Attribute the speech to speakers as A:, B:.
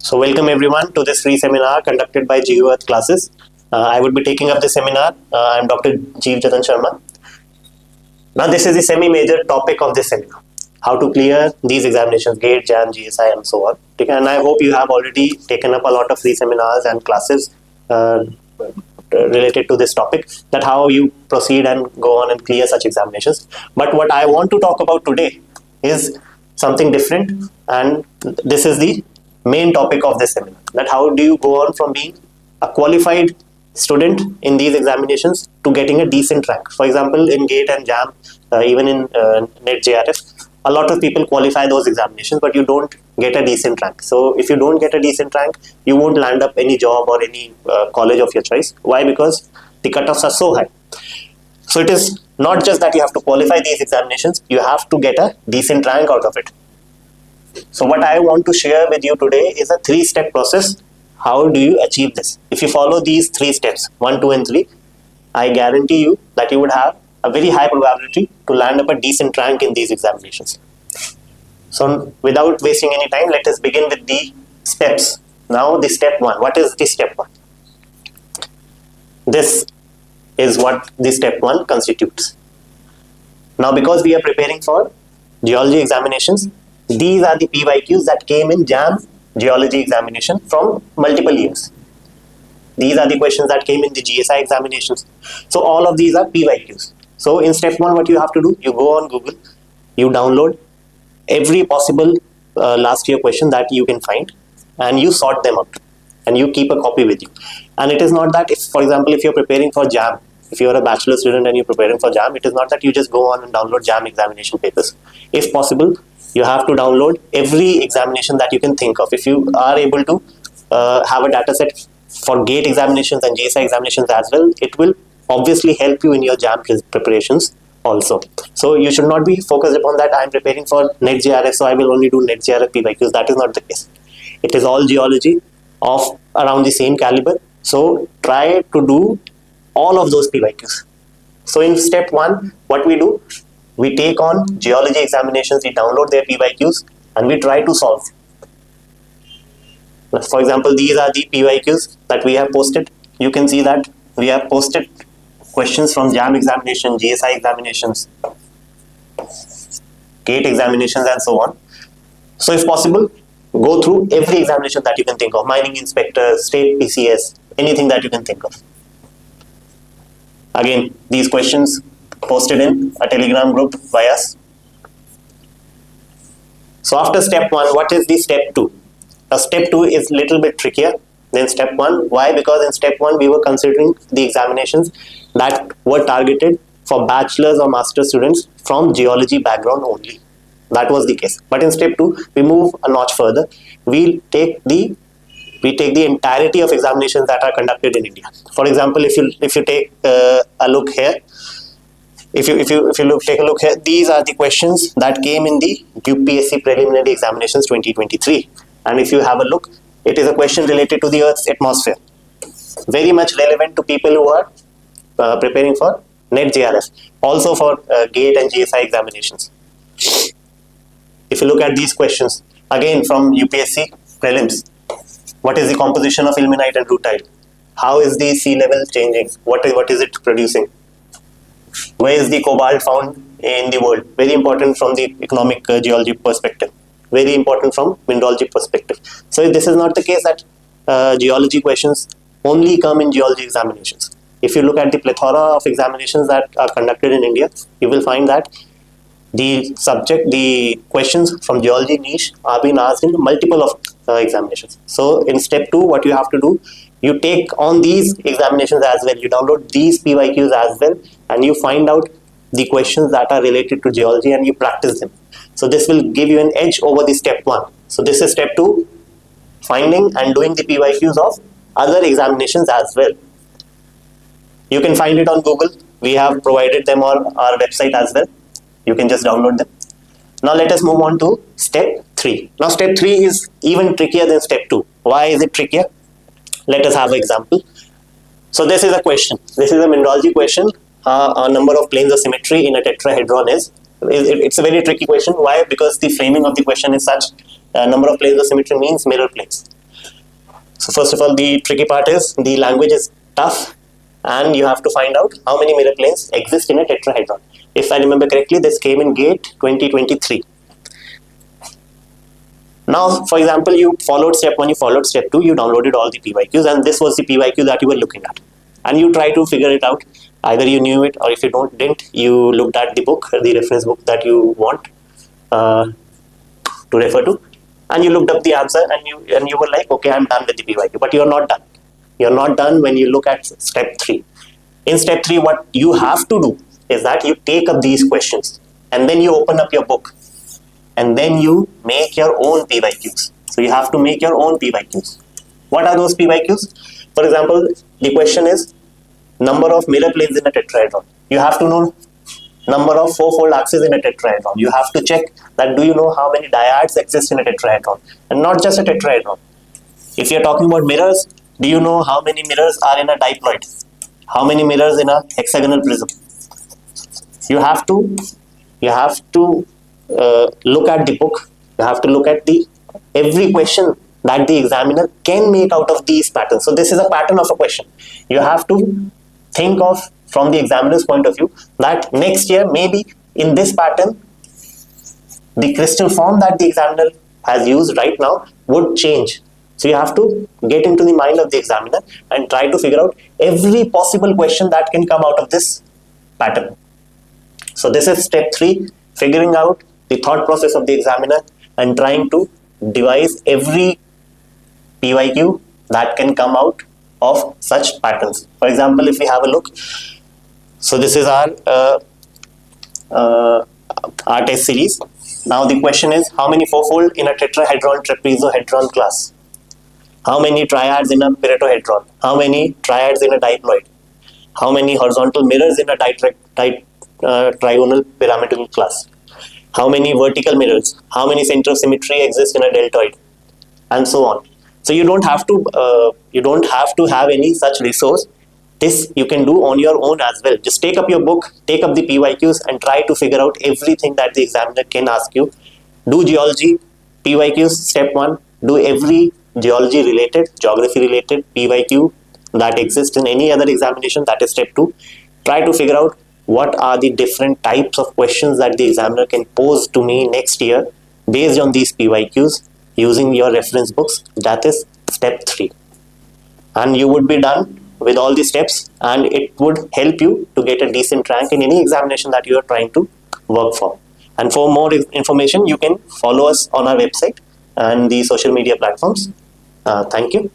A: So welcome everyone to this free seminar conducted by GUET classes. I would be taking up this seminar. I am Dr. Jeev Jatan Sharma. Now this is the semi-major topic of this seminar. How to clear these examinations, GATE, JAM, GSI and so on. And I hope you have already taken up a lot of free seminars and classes related to this topic, that how you proceed and go on and clear such examinations. But what I want to talk about today is something different, and this is the main topic of this seminar, that how do you go on from being a qualified student in these examinations to getting a decent rank. For example, in GATE and JAM, even in NET JRF, a lot of people qualify those examinations, but you don't get a decent rank. So if you don't get a decent rank, you won't land up any job or any college of your choice. Why? Because the cutoffs are so high. So it is not just that you have to qualify these examinations, you have to get a decent rank out of it. So what I want to share with you today is a 3-step process. How do you achieve this? If you follow these 3 steps, 1, 2 and 3, I guarantee you that you would have a very high probability to land up a decent rank in these examinations. So without wasting any time, let us begin with the steps. Now the step 1. What is the step 1? This is what the step 1 constitutes. Now because we are preparing for geology examinations, these are the PYQs that came in JAM geology examination from multiple years. These are the questions that came in the GSI examinations. So all of these are PYQs. So in step 1, what you have to do, you go on Google, you download every possible last year question that you can find, and you sort them out, and you keep a copy with you. And it is not that, if, for example, if you're preparing for JAM, if you're a bachelor student and you're preparing for JAM, it is not that you just go on and download JAM examination papers. If possible, you have to download every examination that you can think of. If you are able to have a data set for GATE examinations and GSI examinations as well, it will obviously help you in your JAM preparations also. So you should not be focused upon that I am preparing for NET JRF, so I will only do NET JRF PYQs. That is not the case. It is all geology of around the same caliber. So try to do all of those PYQs. So in step 1, what we do, we take on geology examinations, we download their PYQs, and we try to solve. For example, these are the PYQs that we have posted. You can see that we have posted questions from JAM examination, GSI examinations, GATE examinations, and so on. So if possible, go through every examination that you can think of, mining inspector, state PCS, anything that you can think of. Again, these questions posted in a Telegram group by us. So after step 1, what is the step 2? Now step 2 is a little bit trickier than step 1. Why? Because in step 1 we were considering the examinations that were targeted for bachelor's or master's students from geology background only. That was the case. But in step 2 we move a notch further. We take the entirety of examinations that are conducted in India. For example, if you take a look here, If you take a look here, these are the questions that came in the UPSC preliminary examinations 2023. And if you have a look, it is a question related to the Earth's atmosphere. Very much relevant to people who are preparing for NET JRF, also for GATE and GSI examinations. If you look at these questions, again from UPSC prelims, what is the composition of ilmenite and rutile? How is the sea level changing? What is it producing? Where is the cobalt found in the world? Very important from the economic geology perspective. Very important from mineralogy perspective. So this is not the case that geology questions only come in geology examinations. If you look at the plethora of examinations that are conducted in India, you will find that the questions from geology niche are being asked in multiple of examinations. So in step 2, what you have to do, you take on these examinations as well, you download these PYQs as well, and you find out the questions that are related to geology and you practice them. So this will give you an edge over the step 1. So this is step 2, finding and doing the PYQs of other examinations as well. You can find it on Google. We have provided them on our website as well. You can just download them. Now let us move on to step 3. Now step 3 is even trickier than step 2. Why is it trickier? Let us have an example. So this is a question. This is a mineralogy question. A number of planes of symmetry in a tetrahedron is. It's a very tricky question. Why? Because the framing of the question is such. A number of planes of symmetry means mirror planes. first of all, the tricky part is the language is tough, and you have to find out how many mirror planes exist in a tetrahedron. If I remember correctly, this came in GATE 2023. Now, for example, you followed step 1, you followed step 2, you downloaded all the PYQs, and this was the PYQ that you were looking at. And you try to figure it out. Either you knew it, or if you didn't, you looked at the book, the reference book that you want to refer to, and you looked up the answer, and you were like, okay, I'm done with the PYQ. But you're not done. You're not done when you look at step 3. In step 3, what you have to do is that you take up these questions, and then you open up your book, and then you make your own PYQs. So you have to make your own PYQs. What are those PYQs? For example, the question is number of mirror planes in a tetrahedron. You have to know number of fourfold axes in a tetrahedron. You have to check that do you know how many dyads exist in a tetrahedron, and not just a tetrahedron. If you're talking about mirrors, do you know how many mirrors are in a diploid? How many mirrors in a hexagonal prism? You have to look at the book. You have to look at every question that the examiner can make out of these patterns. So this is a pattern of a question. You have to think of from the examiner's point of view that next year maybe in this pattern the crystal form that the examiner has used right now would change. So you have to get into the mind of the examiner and try to figure out every possible question that can come out of this pattern. So this is step 3, figuring out the thought process of the examiner and trying to devise every PYQ that can come out of such patterns. For example, if we have a look, so this is our test series. Now the question is, how many fourfold in a tetrahedron trapezohedron class? How many triads in a piratohedron? How many triads in a diploid? How many horizontal mirrors in a trigonal pyramidal class? How many vertical mirrors? How many center of symmetry exist in a deltoid? And so on. So you don't have to have any such resource. This you can do on your own as well. Just take up your book, take up the PYQs, and try to figure out everything that the examiner can ask you. Do geology PYQs, step 1. Do every geology related, geography related PYQ that exists in any other examination, that is step 2. Try to figure out what are the different types of questions that the examiner can pose to me next year based on these PYQs using your reference books. That is step 3. And you would be done with all the steps, and it would help you to get a decent rank in any examination that you are trying to work for. And for more information, you can follow us on our website and the social media platforms. Thank you.